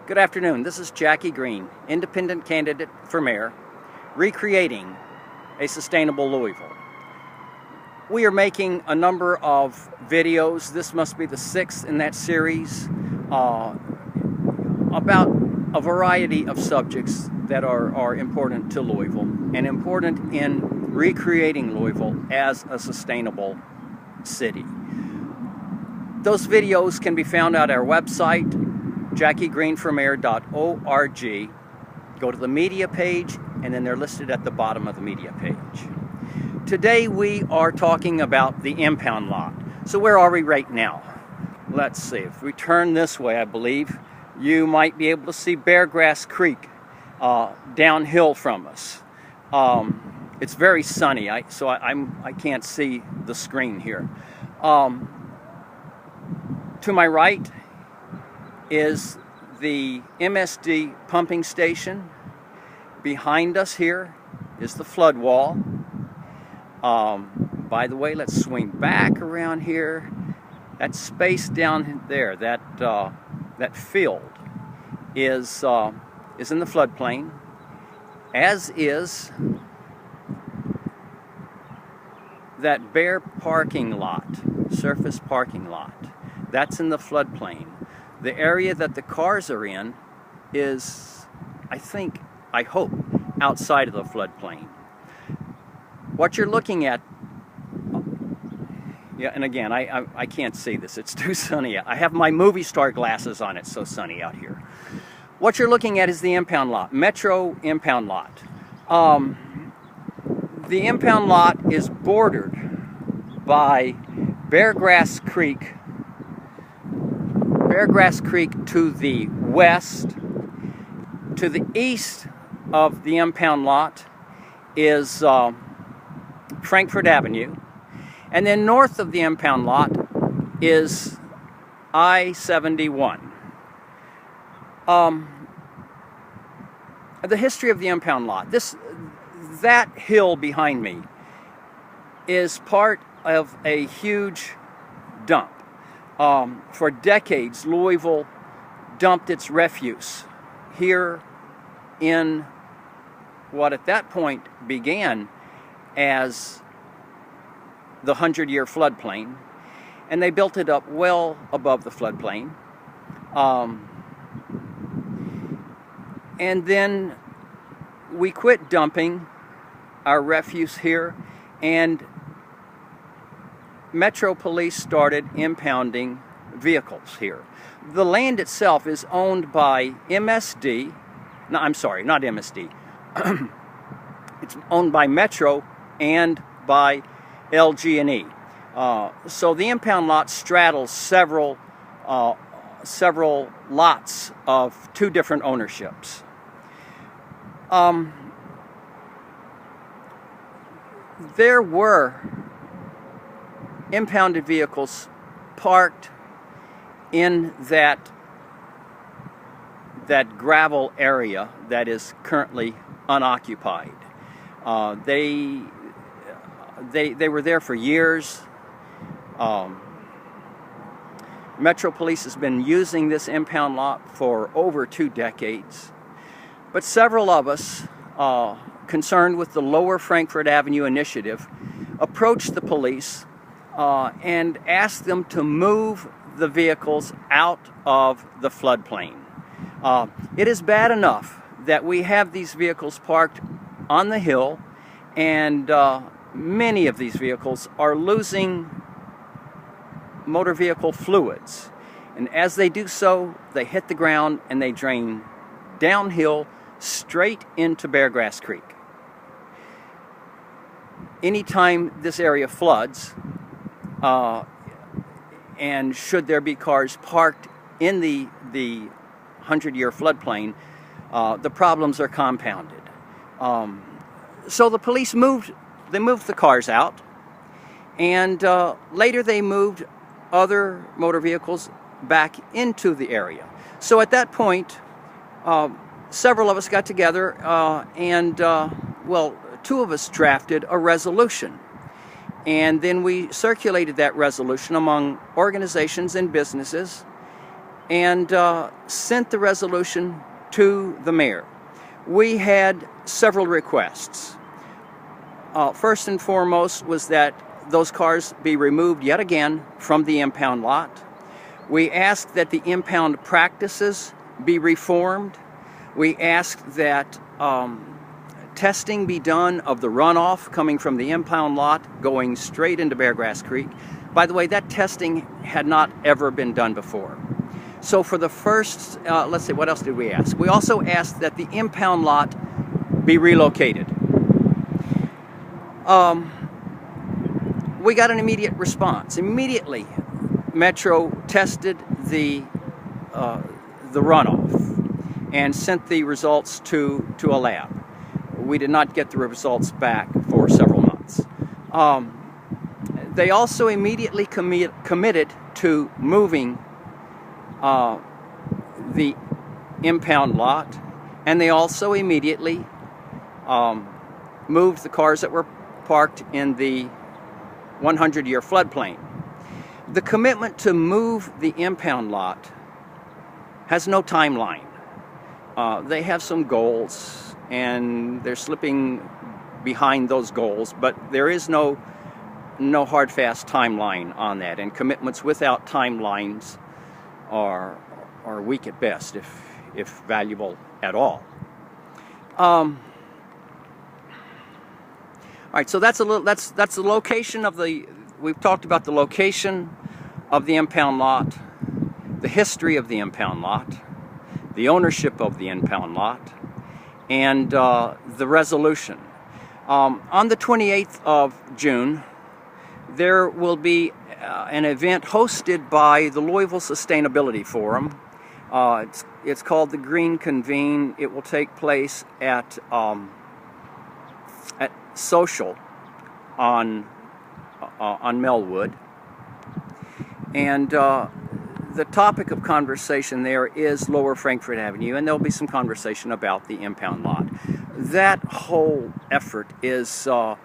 Good afternoon. This is Jackie Green, independent candidate for mayor, recreating a sustainable Louisville. We are making a number of videos. This must be the 6th in that series about a variety of subjects that are important to Louisville and important in recreating Louisville as a sustainable city. Those videos can be found at our website, JackieGreenForMayor.org. Go to the media page, and then they're listed at the bottom of the media page. Today we are talking about the impound lot. So where are we right now? Let's see. If we turn this way, I believe, you might be able to see Beargrass Creek downhill from us. It's very sunny, so I can't see the screen here. To my right is the MSD pumping station. Behind us here is the flood wall. By the way, let's swing back around here. That space down there, that field, is in the floodplain, as is that bare parking lot, surface parking lot. That's in the floodplain. The area that the cars are in is, I hope, outside of the floodplain. What you're looking at, yeah, and again, I can't see this. It's too sunny. I have my movie star glasses on. It's so sunny out here. What you're looking at is the impound lot, Metro impound lot. The impound lot is bordered by Beargrass Creek to the west. To the east of the impound lot is Frankfort Avenue. And then north of the impound lot is I-71. The history of the impound lot. That hill behind me is part of a huge dump. For decades, Louisville dumped its refuse here in what at that point began as the 100-year floodplain, and they built it up well above the floodplain. And then we quit dumping our refuse here, and Metro Police started impounding vehicles here. The land itself is owned by MSD. No, I'm sorry, not MSD. It's owned by Metro and by LG&E. So the impound lot straddles several lots of two different ownerships. There were impounded vehicles parked in that gravel area that is currently unoccupied. They were there for years. Metro Police has been using this impound lot for over 2 decades. But several of us, concerned with the Lower Frankfort Avenue initiative, approached the police and asked them to move the vehicles out of the floodplain. It is bad enough that we have these vehicles parked on the hill, and many of these vehicles are losing motor vehicle fluids. And as they do so, they hit the ground and they drain downhill straight into Beargrass Creek. Anytime this area floods, and should there be cars parked in the 100-year floodplain, the problems are compounded. So the police moved the cars out, and later they moved other motor vehicles back into the area. So at that point, several of us got together and 2 of us drafted a resolution. And then we circulated that resolution among organizations and businesses and sent the resolution to the mayor. We had several requests. First and foremost was that those cars be removed yet again from the impound lot. We asked that the impound practices be reformed. We asked that testing be done of the runoff coming from the impound lot going straight into Beargrass Creek. By the way, that testing had not ever been done before. So for the first, let's see, what else did we ask? We also asked that the impound lot be relocated. We got an immediate response. Immediately, Metro tested the runoff and sent the results to a lab. We did not get the results back for several months. They also immediately committed to moving the impound lot, and they also immediately moved the cars that were parked in the 100-year floodplain. The commitment to move the impound lot has no timeline. They have some goals, and they're slipping behind those goals, but there is no hard, fast timeline on that, and commitments without timelines are weak at best, if valuable at all. All right, so that's the location of the. We've talked about the location of the impound lot, the history of the impound lot, the ownership of the impound lot, and the resolution. On the 28th of June, there will be an event hosted by the Louisville Sustainability Forum. It's called the Green Convene. It will take place at Social on Melwood, and the topic of conversation there is Lower Frankfort Avenue, and there'll be some conversation about the impound lot. That whole effort is that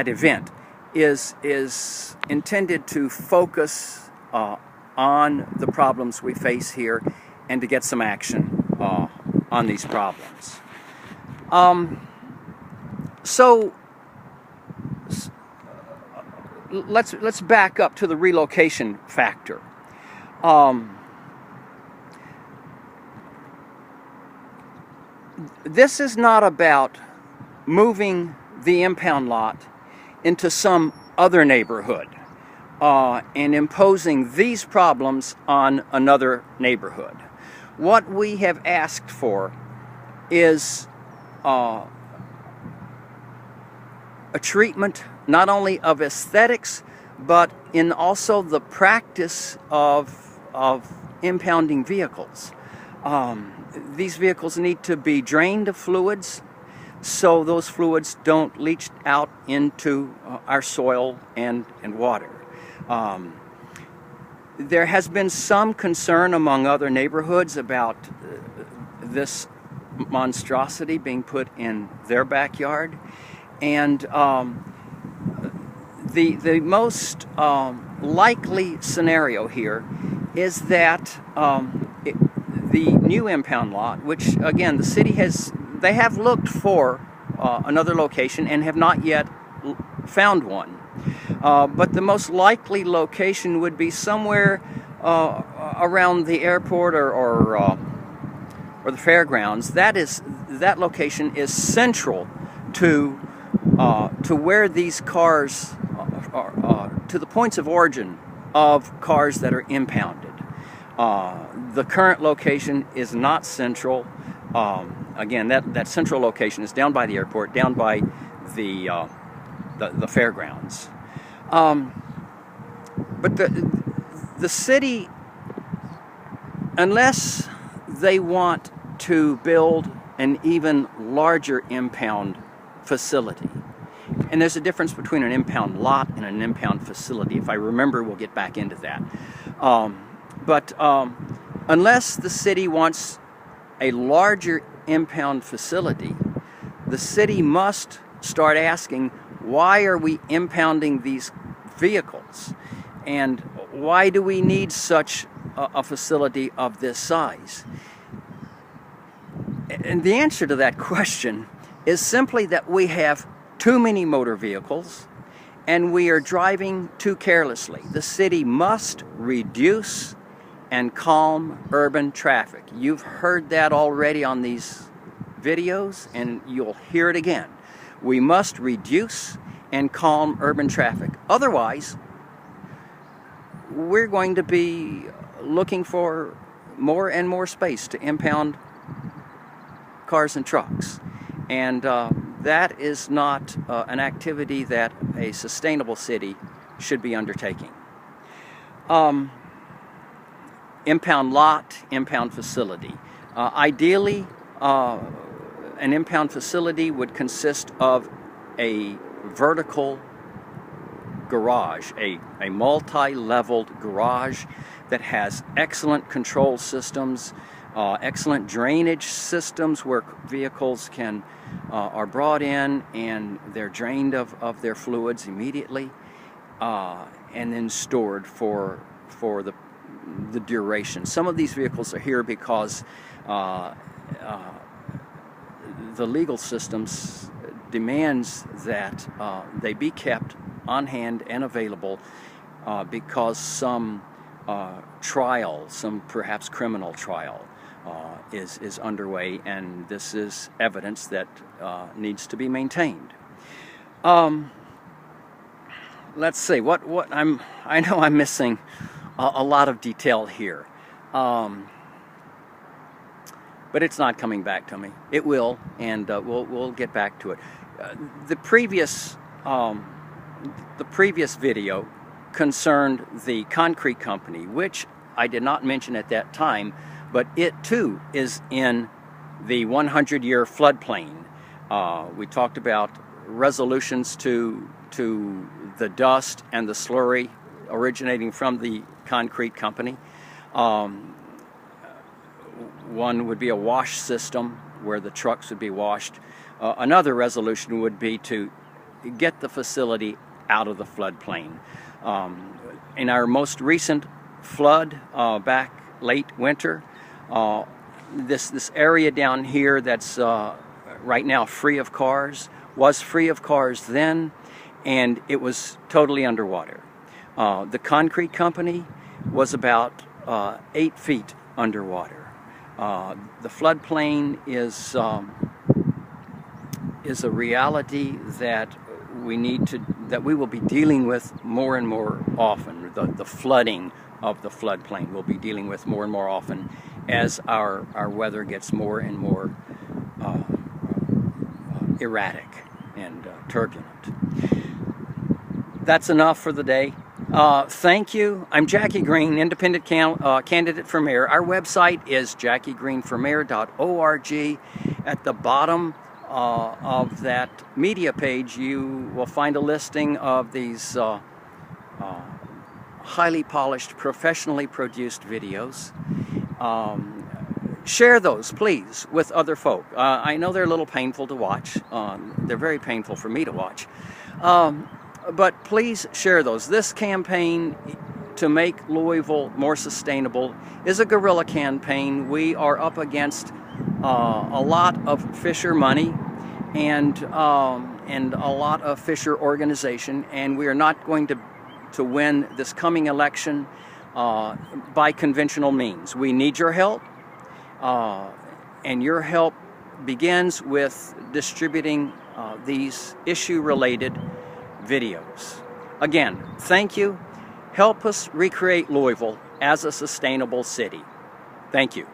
event is intended to focus on the problems we face here and to get some action on these problems. So let's back up to the relocation factor. This is not about moving the impound lot into some other neighborhood and imposing these problems on another neighborhood. What we have asked for is a treatment not only of aesthetics, but in also the practice of impounding vehicles. These vehicles need to be drained of fluids so those fluids don't leach out into our soil and water. There has been some concern among other neighborhoods about this monstrosity being put in their backyard, and the most likely scenario here is that the new impound lot, which again the city they have looked for another location and have not yet found one, but the most likely location would be somewhere around the airport or the fairgrounds. That location is central to where these cars are, to the points of origin of cars that are impounded. The current location is not central. Again, that central location is down by the airport, down by the fairgrounds. But the city, unless they want to build an even larger impound facility, and there's a difference between an impound lot and an impound facility. If I remember, we'll get back into that. But unless the city wants a larger impound facility, the city must start asking, why are we impounding these vehicles? And why do we need such a facility of this size? And the answer to that question is simply that we have too many motor vehicles and we are driving too carelessly. The city must reduce and calm urban traffic. You've heard that already on these videos, and you'll hear it again. We must reduce and calm urban traffic. Otherwise, we're going to be looking for more and more space to impound cars and trucks. And that is not an activity that a sustainable city should be undertaking. Impound lot, impound facility. Ideally, an impound facility would consist of a vertical garage, a multi-leveled garage that has excellent control systems, excellent drainage systems where vehicles are brought in and they're drained of their fluids immediately, and then stored for the duration. Some of these vehicles are here because the legal systems demands that they be kept on hand and available because some trial, some perhaps criminal trial, is underway, and this is evidence that needs to be maintained. Let's see, I know I'm missing a lot of detail here, but it's not coming back to me. It will, and we'll get back to it. The previous video concerned the concrete company, which I did not mention at that time, but it too is in the 100-year floodplain. We talked about resolutions to the dust and the slurry originating from the concrete company. One would be a wash system where the trucks would be washed. Another resolution would be to get the facility out of the floodplain. In our most recent flood back late winter, this area down here that's right now free of cars was free of cars then, and it was totally underwater. The concrete company was about 8 feet underwater. The floodplain is a reality that we will be dealing with more and more often. The flooding of the floodplain we'll be dealing with more and more often as our weather gets more and more erratic and turbulent. That's enough for the day. Thank you. I'm Jackie Green, independent candidate for mayor. Our website is jackiegreenformayor.org. At the bottom of that media page, you will find a listing of these highly polished, professionally produced videos. Share those, please, with other folk. I know they're a little painful to watch. They're very painful for me to watch. But please share those. This campaign to make Louisville more sustainable is a guerrilla campaign. We are up against a lot of Fisher money and a lot of Fisher organization, and we are not going to win this coming election by conventional means. We need your help, and your help begins with distributing these issue-related videos. Again, thank you. Help us recreate Louisville as a sustainable city. Thank you.